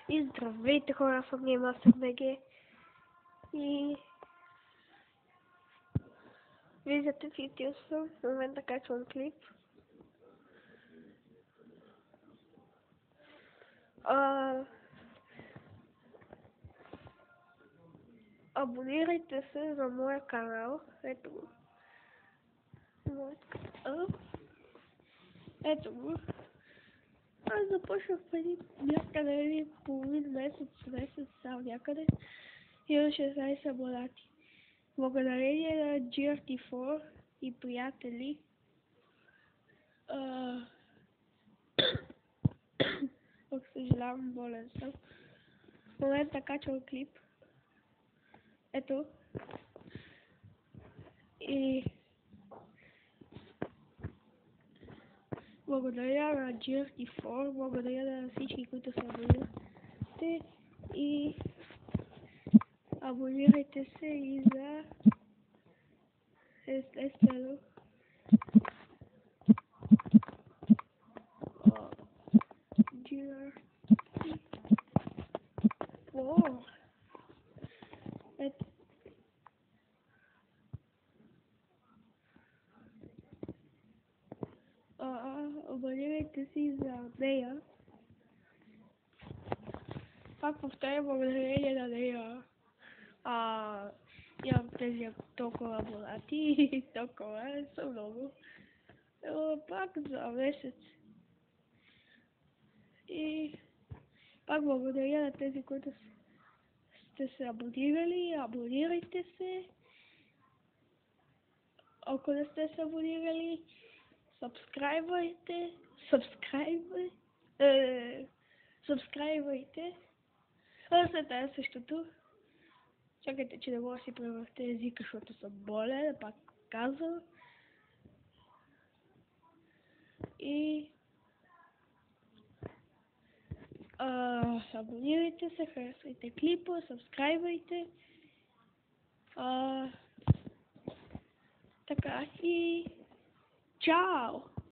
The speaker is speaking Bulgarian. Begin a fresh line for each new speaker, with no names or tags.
И здравейте хора, аз съм GameMaster.bg и виждате в YouTube съм, в момента качвам клип. Абонирайте се на моя канал, ето го. Ето го. Аз започнах преди някъде половин месец, само някъде. Имам 16 абонати. Благодарение на GRT4 и приятели. Съжалявам, болен съм. В момента качвам клип. Ето. И благодаря на GRT4, благодаря на всички, които са абонирате. И абонирайте се и за естествено GRT4. Ето. Абонирайте си за нея. Пак повторя, благодарение на нея. Имам тези толкова абонати, толкова са много. Пак за месец. И пак благодаря на тези, които сте се абонирали. Абонирайте се. Ако не сте се абонирали, сабскрайбвайте. След това същото. Чакайте, че не мога да си превърте езика, защото съм болен, пак казвам. И абонирайте се, харесвайте клипа, сабскрайбвайте. Така и чао!